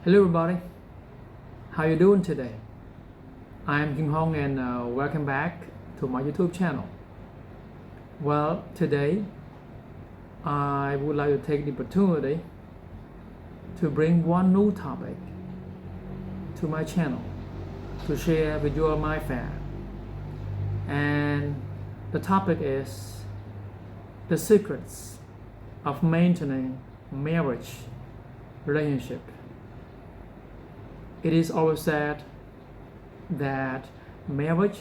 Hello everybody, how you doing today? I'm Kim Hong and welcome back to my YouTube channel. Well, today I would like to take the opportunity to bring one new topic to my channel to share with you all my fan. And the topic is the secrets of maintaining marriage relationship. It is always said that marriage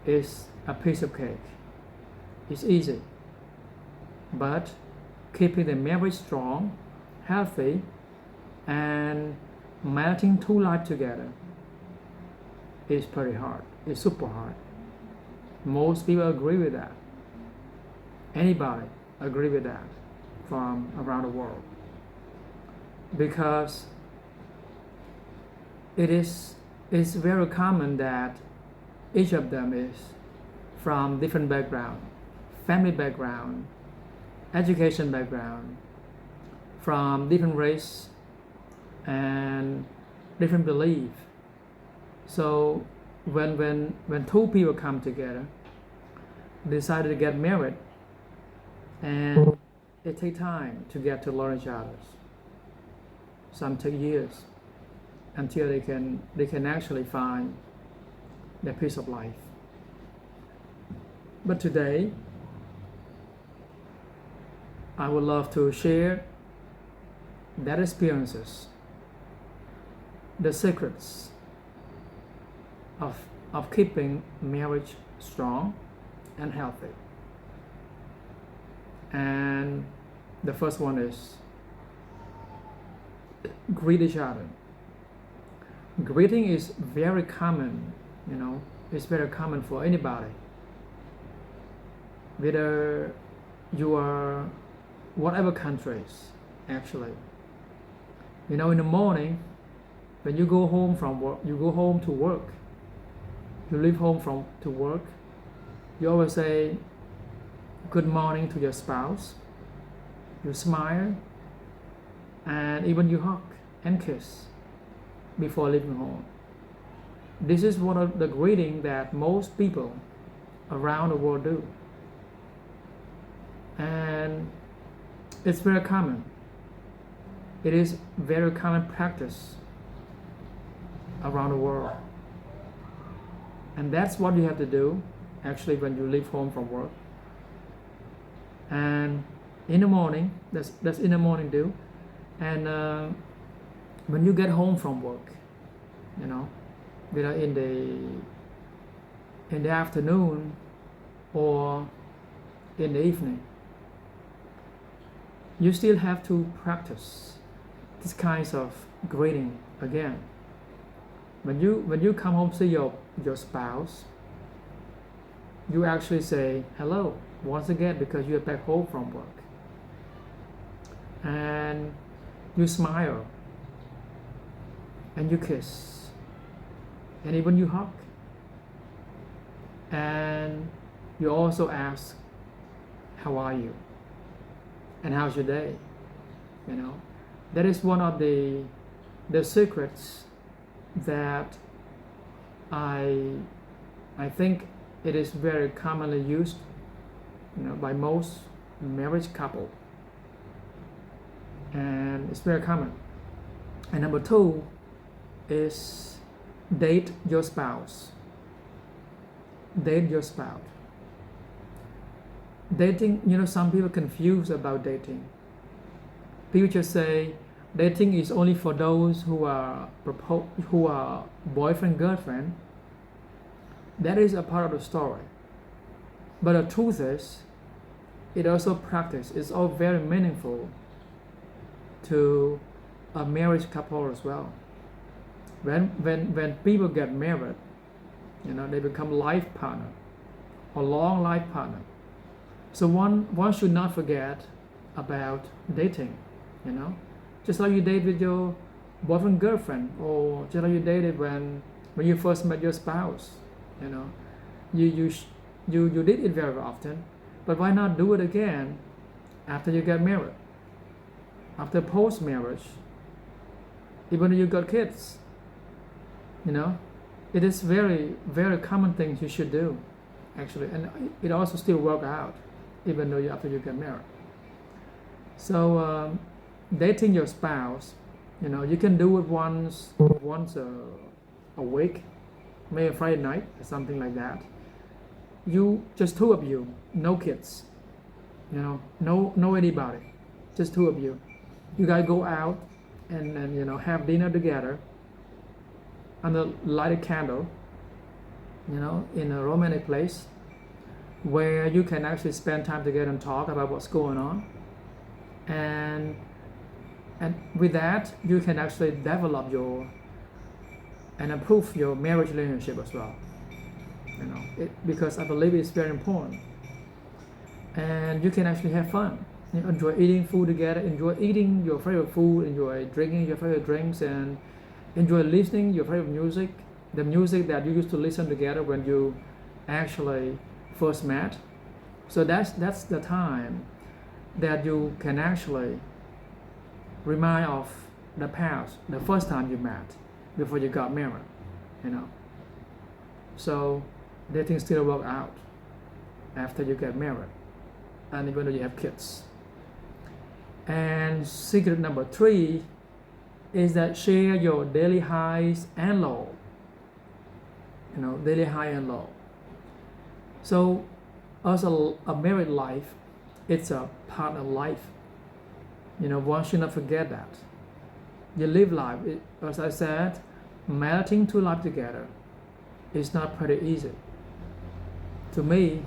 is a piece of cake. It's easy, but keeping the marriage strong, healthy, and melting two lives together is pretty hard. It's super hard. Most people agree with that. Anybody agree with that from around the world, because it's very common that each of them is from different background, family background, education background, from different race and different belief. So when two people come together, decided to get married, and it takes time to get to learn each other. Some take years until they can actually find their peace of life. But today, I would love to share that experiences, the secrets of keeping marriage strong and healthy. And the first one is greet each other. Greeting is very common, it's very common for anybody. Whether you are whatever countries, actually. In the morning, when you go home from work, you go home to work, you leave home to work, you always say good morning to your spouse, you smile, and even you hug and kiss before leaving home. This is one of the greeting that most people around the world do. And it's very common. It is very common practice around the world. And that's what you have to do actually when you leave home from work. And in the morning, that's in the morning do. And when you get home from work, whether in the afternoon or in the evening, you still have to practice this kinds of greeting again. When you come home to see your spouse, you actually say hello once again because you're back home from work, and you smile and you kiss and even you hug, and you also ask how are you and how's your day. That is one of the secrets that I think it is very commonly used by most marriage couple, and it's very common. And number two is date your spouse. Date your spouse. Dating, some people confused about dating. People just say dating is only for those who are boyfriend girlfriend. That is a part of the story. But the truth is, it also practice. It's all very meaningful to a marriage couple as well. When people get married, they become life partner or long life partner. So one should not forget about dating, just like you date with your boyfriend girlfriend, or just like you dated when you first met your spouse. You did it very often, but why not do it again after you get married? After post-marriage, even though you got kids. You know, it is very, very common things you should do, actually, and it also still work out, even though after you get married. So dating your spouse, you know, you can do it once a week, maybe Friday night or something like that. You just two of you, no kids, you know, no anybody, just two of you. You guys go out and you know, have dinner together under light a candle, you know, in a romantic place where you can actually spend time together and talk about what's going on, and with that you can actually develop your and improve your marriage relationship as well, you know, because I believe it's very important, and you can actually have fun. You enjoy eating food together, enjoy eating your favorite food, enjoy drinking your favorite drinks, and enjoy listening your favorite music, the music that you used to listen together when you actually first met. So that's the time that you can actually remind of the past, the first time you met before you got married, you know. So dating still work out after you get married, and even though you have kids. And secret number 3 is that share your daily highs and low. You know, daily high and low. So as a married life, it's a part of life. You know, one should not forget that. You live life, as I said, melting to life together is not pretty easy. To me,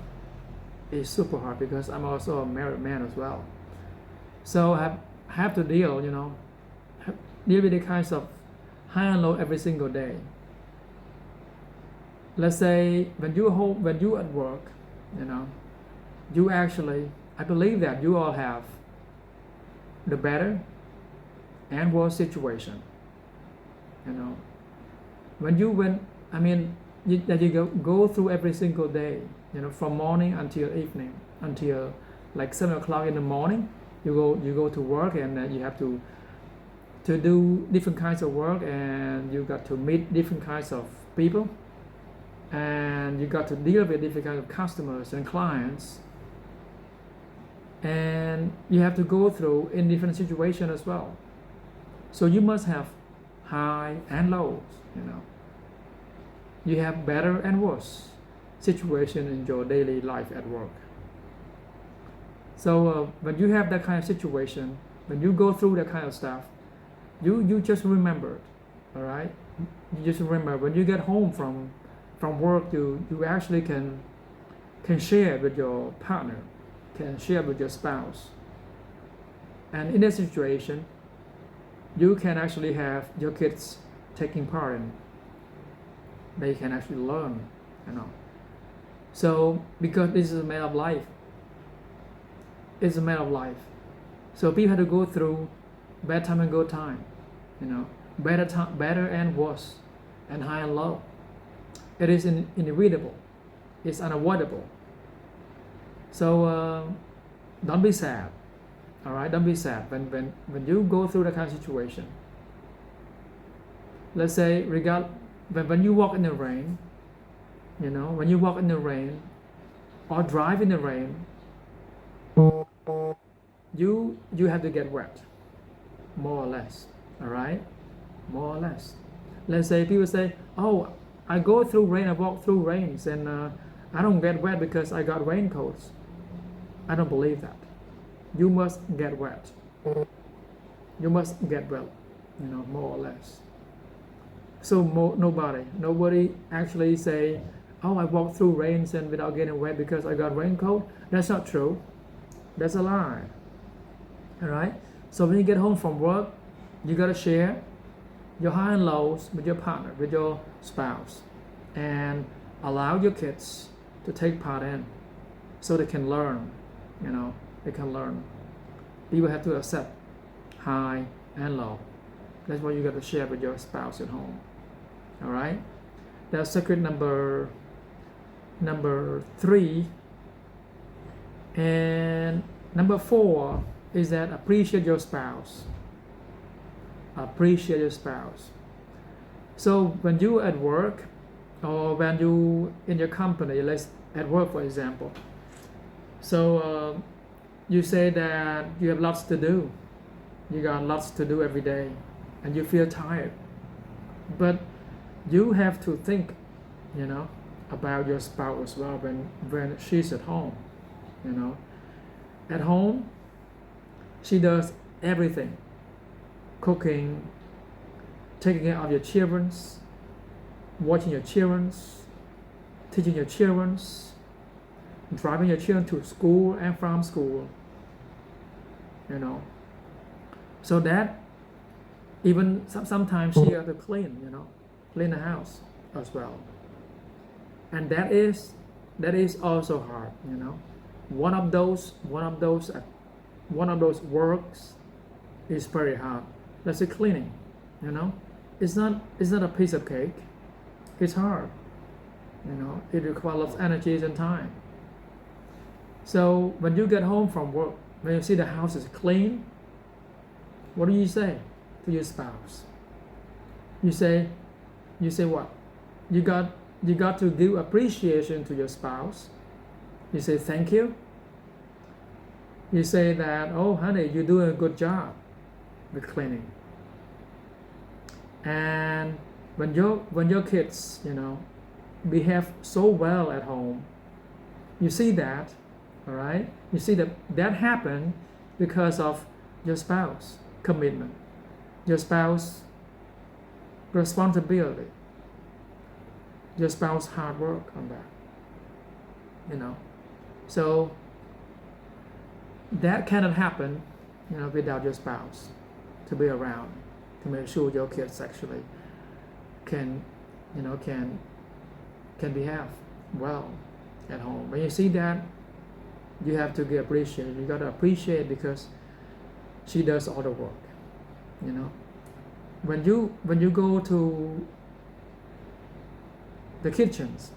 it's super hard because I'm also a married man as well. So I have to deal, you know, deal with the kinds of high and low every single day. Let's say when you at work, you know, you actually, I believe that you all have the better and worse situation. You know, when you go through every single day, you know, from morning until evening, until like 7 o'clock in the morning, you go to work, and you have to do different kinds of work, and you got to meet different kinds of people, and you got to deal with different kinds of customers and clients, and you have to go through in different situations as well. So you must have high and lows, you know. You have better and worse situation in your daily life at work. So when you have that kind of situation, when you go through that kind of stuff, you just remember it, all right? You just remember when you get home from work, you actually can share with your partner, can share with your spouse. And in that situation, you can actually have your kids taking part in. They can actually learn, you know. So because this is a matter of life, it's a matter of life. So people have to go through bad time and good time, you know, better and worse, and high and low. It is inevitable. It's unavoidable. So don't be sad. All right, don't be sad when you go through that kind of situation. Let's say when you walk in the rain, you know, when you walk in the rain or drive in the rain, you have to get wet, more or less. All right, more or less. Let's say people say, oh, I go through rain, I walk through rains, and I don't get wet because I got raincoats. I don't believe that. You must get wet. You must get wet, you know, more or less. So nobody actually say, oh, I walked through rains and without getting wet because I got raincoat. That's not true. That's a lie. All right. So when you get home from work, you gotta share your high and lows with your partner, with your spouse, and allow your kids to take part in, so they can learn. You know, they can learn. You will have to accept high and low. That's what you got to share with your spouse at home. All right. That's secret number 3. And number 4 is that appreciate your spouse. appreciate your spouse. So when you at work or when you in your company, let's at work for example, so you say that you have lots to do, you got lots to do every day and you feel tired, but you have to think, you know, about your spouse as well when she's at home. You know, at home she does everything: cooking, taking care of your children, watching your children, teaching your children, driving your children to school and from school, you know, so that even sometimes she has to clean, you know, clean the house as well, and that is also hard, you know. One of those works is very hard. Let's say cleaning, you know, it's not a piece of cake. It's hard, you know. It requires lots of energy and time. So when you get home from work, when you see the house is clean, what do you say to your spouse? You say what? You got to give appreciation to your spouse. You say thank you. You say that, oh honey, you're doing a good job with cleaning. And when your kids, you know, behave so well at home, you see that, all right? You see that happened because of your spouse commitment, your spouse responsibility, your spouse hard work on that, you know. So that cannot happen, you know, without your spouse to be around to make sure your kids actually can behave well at home. When you see that, you have to give appreciation. You got to appreciate because she does all the work, you know. When you go to the kitchens,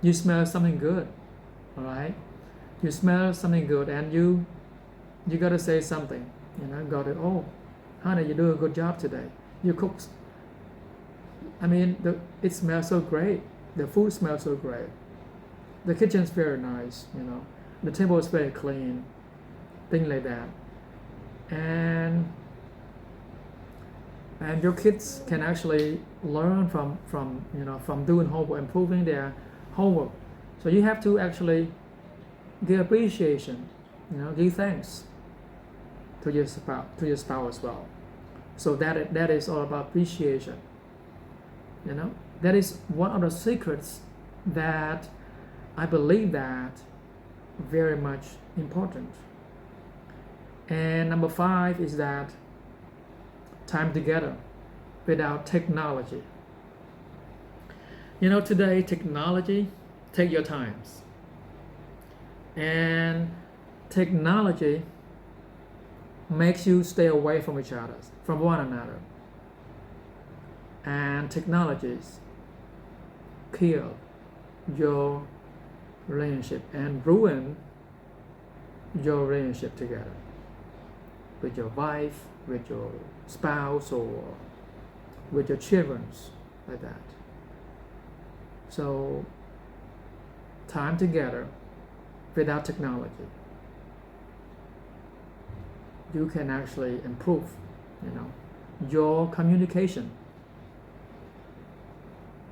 you smell something good, all right? You smell something good and you got to say something, you know. Got to, oh honey, you do a good job today, you cook, I mean, it smells so great, the food smells so great, the kitchen's very nice, you know, the table is very clean, things like that. And your kids can actually learn from doing homework, improving their homework. So you have to actually give appreciation, you know, give thanks to your spouse as well. So that is all about appreciation, you know. That is one of the secrets that I believe that very much important. And number 5 is that time together without technology. You know, today technology take your times, and technology makes you stay away from each other, from one another, and technologies kill your relationship and ruin your relationship together with your wife, with your spouse, or with your children, like that. So time together without technology, you can actually improve, you know, your communication.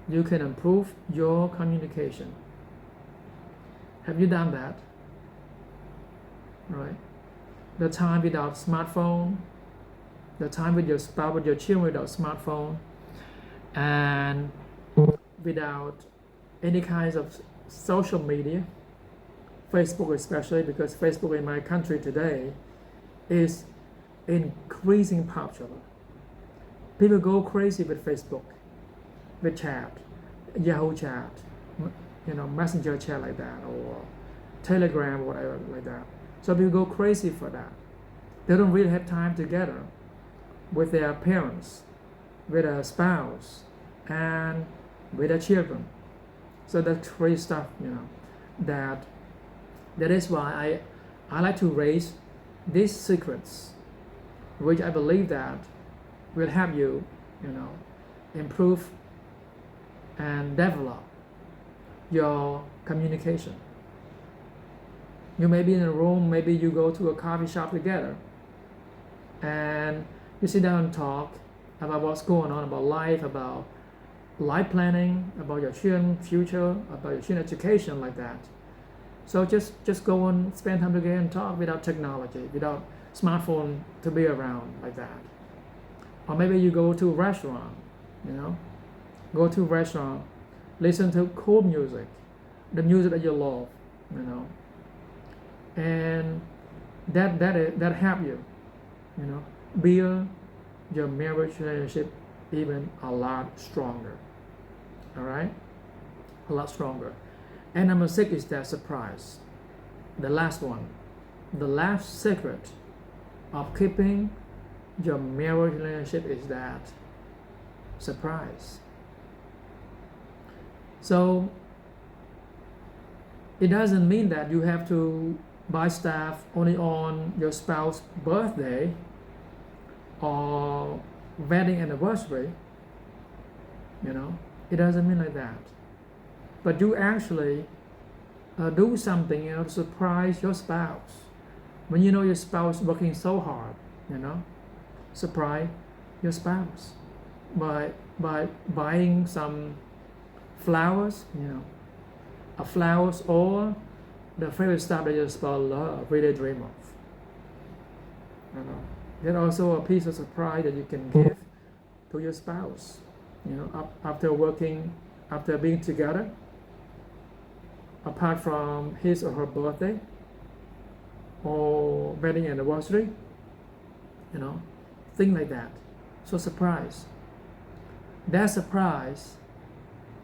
You can improve your communication. Have you done that? Right? The time without smartphone, the time with your spouse, with your children without smartphone, and without any kinds of social media, Facebook especially, because Facebook in my country today is increasing popular. People go crazy with Facebook, with chat, Yahoo chat, you know, Messenger chat like that, or Telegram, whatever like that. So people go crazy for that. They don't really have time together with their parents, with a spouse, and with their children. So that's crazy stuff, you know. That is why I like to raise these secrets, which I believe that will help you, improve and develop your communication. You may be in a room, maybe you go to a coffee shop together and you sit down and talk about what's going on, about life planning, about your children's future, about your children's education, like that. So just go and spend time together and talk without technology, without smartphone to be around, like that. Or maybe you go to a restaurant, listen to cool music, the music that you love, and that help you, build your marriage relationship even a lot stronger. All right, a lot stronger. And number 6 is that surprise. The last one, the last secret of keeping your marriage relationship is that surprise. So it doesn't mean that you have to buy stuff only on your spouse's birthday or wedding anniversary. It doesn't mean like that. But you actually do something, to surprise your spouse. When your spouse working so hard, surprise your spouse by buying some flowers, flowers or the favorite stuff that your spouse love, really dream of. There's also a piece of surprise that you can give to your spouse, after being together, apart from his or her birthday or wedding anniversary, things like that. So surprise. That surprise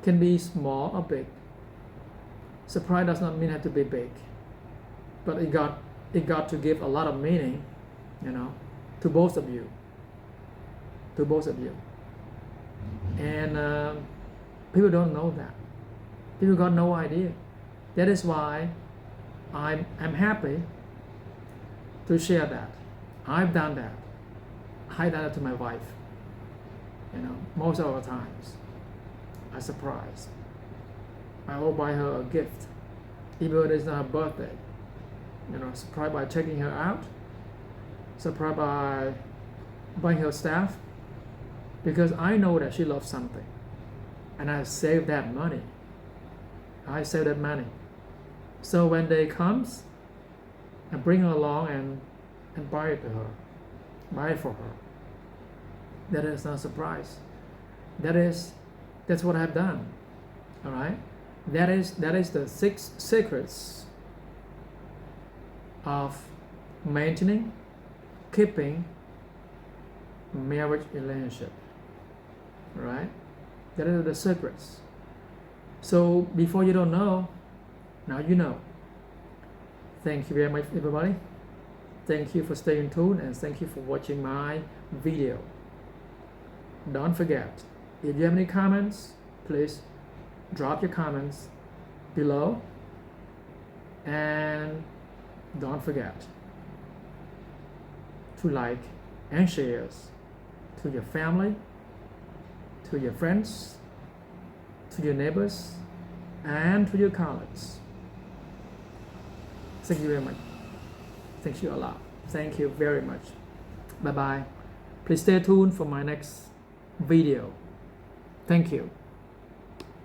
can be small or big. Surprise does not mean have to be big, but it got to give a lot of meaning, to both of you. And people don't know that. People got no idea. That is why I'm happy to share that. I've done that. I done it to my wife. Most of the times, I surprise. I will buy her a gift, even if it's not her birthday. Surprise by taking her out. Surprise by buying her stuff, because I know that she loves something, and I save that money. So when day comes, I bring her along and buy it to her, buy it for her. That is not a surprise. That's what I've done. All right. That is the 6 secrets of maintaining, keeping marriage relationship. All right. That are the secrets. So before you don't know, now you know. Thank you very much, everybody. Thank you for staying tuned, and thank you for watching my video. Don't forget, if you have any comments, please drop your comments below, and don't forget to like and share to your family, to your friends, to your neighbors, and to your colleagues. Thank you very much. Thank you a lot. Thank you very much. Bye bye. Please stay tuned for my next video. Thank you.